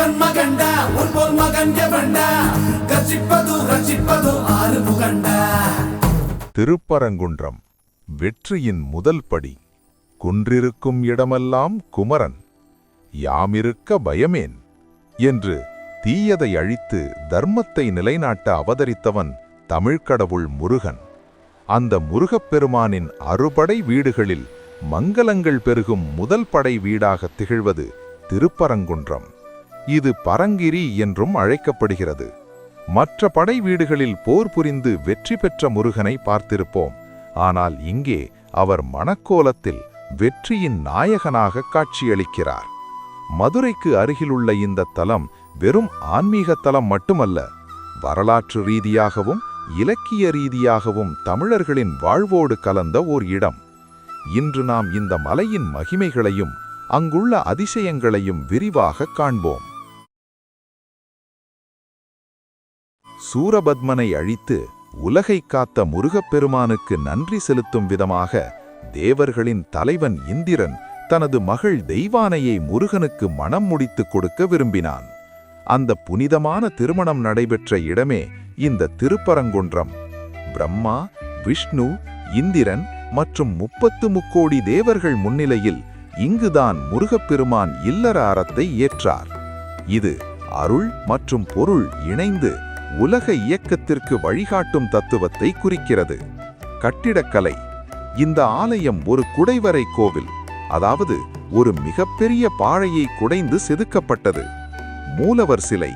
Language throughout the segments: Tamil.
சிவன் மகண்டா உன் போல் மகன் எவண்டா கர்ஜிப்பது ரட்சிப்பது ஆறு முகண்டா. திருப்பரங்குன்றம் வெற்றியின் முதல் படி. குன்றிருக்கும் இடமெல்லாம் குமரன், யாமிருக்க பயமேன் என்று தீயதை அழித்து தர்மத்தை நிலைநாட்ட அவதரித்தவன் தமிழ்க்கடவுள் முருகன். அந்த முருகப்பெருமானின் அறுபடை வீடுகளில் மங்களங்கள் பெருகும் முதல் படை வீடாக திகழ்வது திருப்பரங்குன்றம். இது பரங்கிரி என்றும் அழைக்கப்படுகிறது. மற்ற படை வீடுகளில் போர் புரிந்து வெற்றி பெற்ற முருகனை பார்த்திருப்போம். ஆனால் இங்கே அவர் மணக்கோலத்தில் வெற்றியின் நாயகனாக காட்சியளிக்கிறார். மதுரைக்கு அருகிலுள்ள இந்த தலம் வெறும் ஆன்மீக தலம் மட்டுமல்ல, வரலாற்று ரீதியாகவும் இலக்கிய ரீதியாகவும் தமிழர்களின் வாழ்வோடு கலந்த ஓர் இடம். இன்று நாம் இந்த மலையின் மகிமைகளையும் அங்குள்ள அதிசயங்களையும் விரிவாக காண்போம். சூரபத்மனை அழித்து உலகை காத்த முருகப்பெருமானுக்கு நன்றி செலுத்தும் விதமாக தேவர்களின் தலைவன் இந்திரன் தனது மகள் தெய்வானையை முருகனுக்கு மணம் முடித்துக் கொடுக்க விரும்பினான். அந்த புனிதமான திருமணம் நடைபெற்ற இடமே இந்த திருப்பரங்குன்றம். பிரம்மா, விஷ்ணு, இந்திரன் மற்றும் 30 முக்கோடி தேவர்கள் முன்னிலையில் இங்குதான் முருகப்பெருமான் இல்லற அறத்தை ஏற்றார். இது அருள் மற்றும் பொருள் இணைந்து உலக இயக்கத்திற்கு வழிகாட்டும் தத்துவத்தை குறிக்கிறது. கட்டிடக்கலை. இந்த ஆலயம் ஒரு குடைவரை கோவில், அதாவது ஒரு மிகப்பெரிய பாழையை குடைந்து செதுக்கப்பட்டது. மூலவர் சிலை.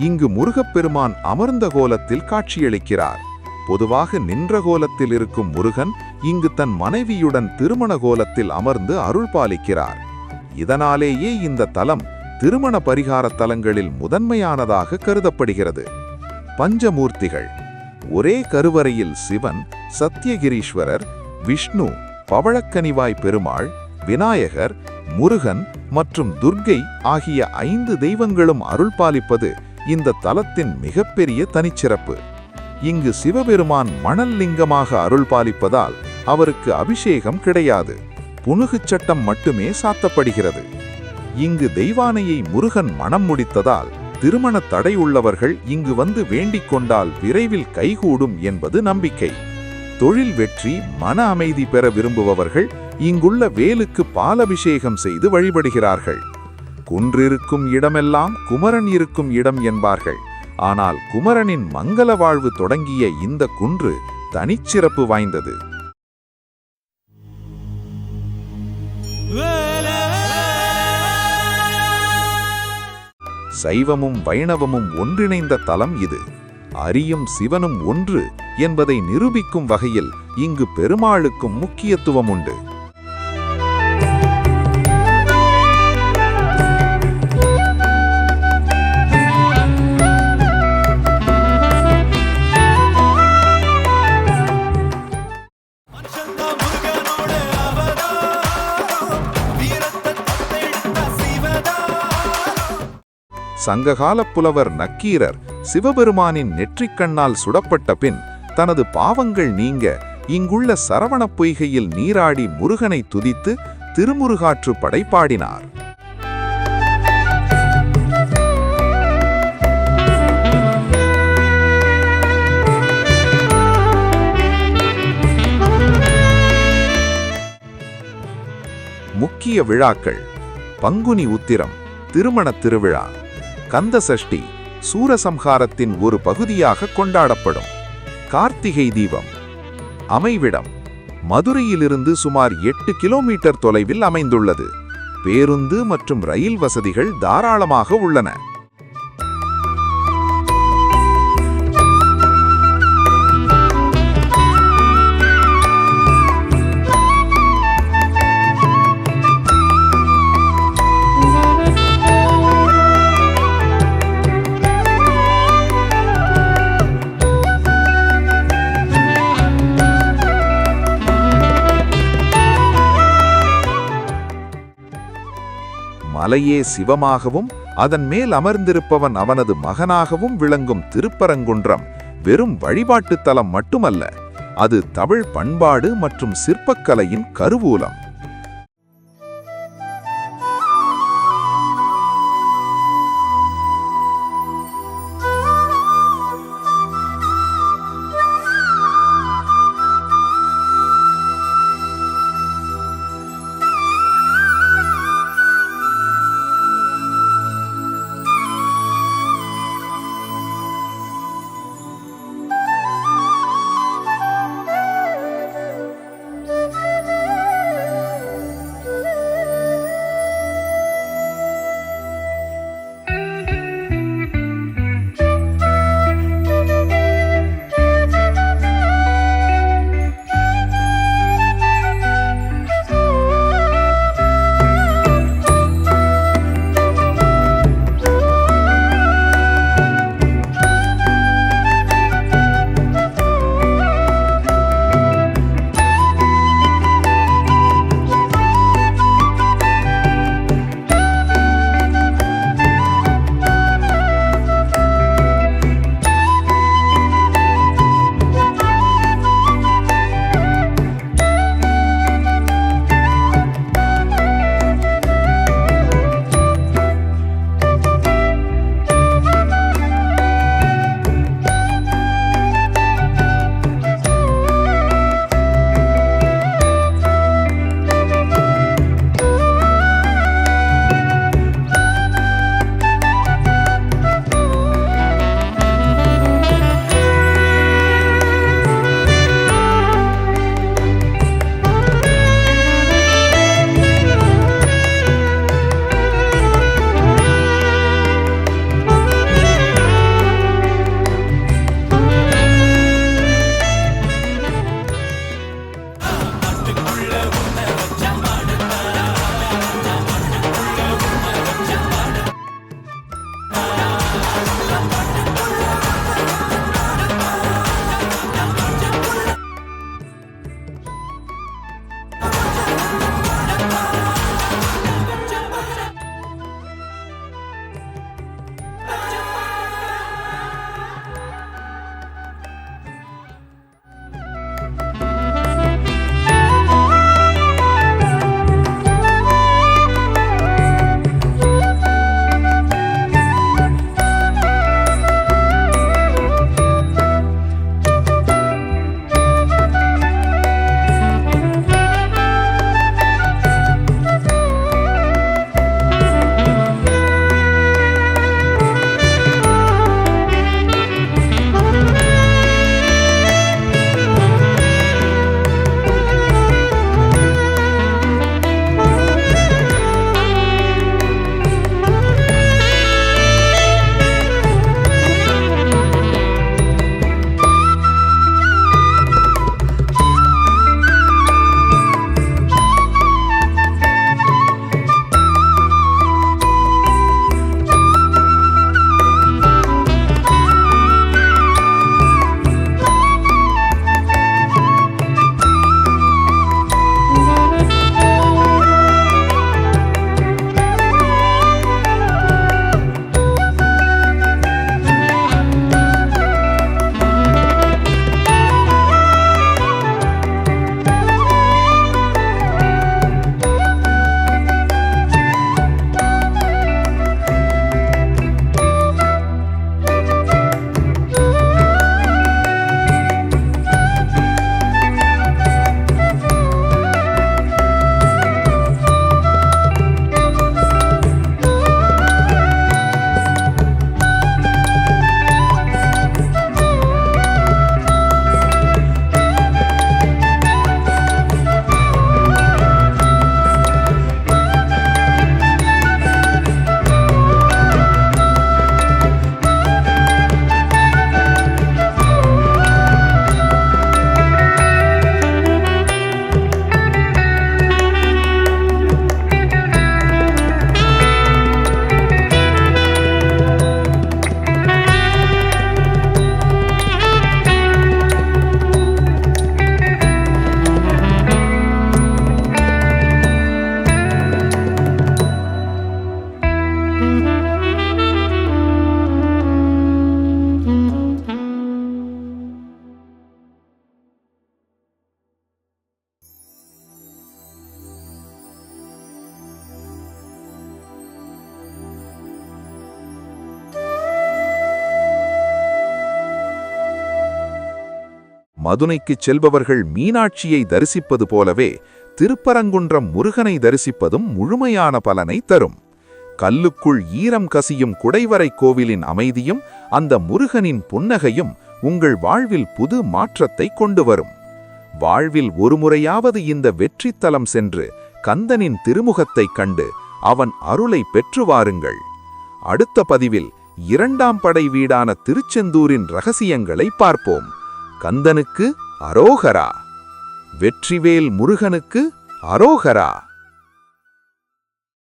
இங்கு முருகப்பெருமான் அமர்ந்த கோலத்தில் காட்சியளிக்கிறார். பொதுவாக நின்ற கோலத்தில் இருக்கும் முருகன் இங்கு தன் மனைவியுடன் திருமண கோலத்தில் அமர்ந்து அருள் பாலிக்கிறார். இதனாலேயே இந்த தலம் திருமண பரிகார தலங்களில் முதன்மையானதாக கருதப்படுகிறது. பஞ்சமூர்த்திகள். ஒரே கருவறையில் சிவன், சத்தியகிரீஸ்வரர், விஷ்ணு, பவழக்கனிவாய் பெருமாள், விநாயகர், முருகன் மற்றும் துர்க்கை ஆகிய 5 தெய்வங்களும் அருள் பாலிப்பது இந்த தலத்தின் மிகப்பெரிய தனிச்சிறப்பு. இங்கு சிவபெருமான் மணல் லிங்கமாக அருள் பாலிப்பதால் அவருக்கு அபிஷேகம் கிடையாது, புனுகுச் சட்டம் மட்டுமே சாத்தப்படுகிறது. இங்கு தெய்வானையை முருகன் மணம் முடித்ததால் திருமண தடை உள்ளவர்கள் இங்கு வந்து வேண்டிக் கொண்டால் விரைவில் கைகூடும் என்பது நம்பிக்கை. தொழில் வெற்றி, மன அமைதி பெற விரும்புபவர்கள் இங்குள்ள வேலுக்கு பாலபிஷேகம் செய்து வழிபடுகிறார்கள். குன்றிருக்கும் இடமெல்லாம் குமரன் இருக்கும் இடம் என்பார்கள். ஆனால் குமரனின் மங்கள வாழ்வு தொடங்கிய இந்த குன்று தனிச்சிறப்பு வாய்ந்தது. சைவமும் வைணவமும் ஒன்றிணைந்த தலம் இது. அரியும் சிவனும் ஒன்று என்பதை நிரூபிக்கும் வகையில் இங்கு பெருமாளுக்கும் முக்கியத்துவம் உண்டு. சங்ககால புலவர் நக்கீரர் சிவபெருமானின் நெற்றிக்கண்ணால் சுடப்பட்ட பின் தனது பாவங்கள் நீங்க இங்குள்ள சரவணப் பொய்கையில் நீராடி முருகனை துதித்து திருமுருகாற்று படைப்பாடினார். முக்கிய விழாக்கள். பங்குனி உத்திரம் திருமணத் திருவிழா. கந்த சஷ்டி சூரசம்ஹாரத்தின் ஒரு பகுதியாக கொண்டாடப்படும். கார்த்திகை தீபம். அமைவிடம் மதுரையிலிருந்து சுமார் 8 கிலோமீட்டர் தொலைவில் அமைந்துள்ளது. பேருந்து மற்றும் ரயில் வசதிகள் தாராளமாக உள்ளன. மலையே சிவமாகவும் அதன் மேல் அமர்ந்திருப்பவன் அவனது மகனாகவும் விளங்கும் திருப்பரங்குன்றம் வெறும் வழிபாட்டுத் தலம் மட்டுமல்ல, அது தமிழ் பண்பாடு மற்றும் சிற்பக்கலையின் கருவூலம். மதுரைக்குச் செல்பவர்கள் மீனாட்சியை தரிசிப்பது போலவே திருப்பரங்குன்றம் முருகனை தரிசிப்பதும் முழுமையான பலனை தரும். கல்லுக்குள் ஈரம் கசியும் குடைவரை கோவிலின் அமைதியும் அந்த முருகனின் புன்னகையும் உங்கள் வாழ்வில் புது மாற்றத்தை கொண்டு வரும். வாழ்வில் ஒருமுறையாவது இந்த வெற்றித்தலம் சென்று கந்தனின் திருமுகத்தைக் கண்டு அவன் அருளை பெற்று வாருங்கள். அடுத்த பதிவில் 2ஆம் படை வீடான திருச்செந்தூரின் ரகசியங்களை பார்ப்போம். கந்தனுக்கு அரோகரா. வெற்றிவேல் முருகனுக்கு அரோகரா.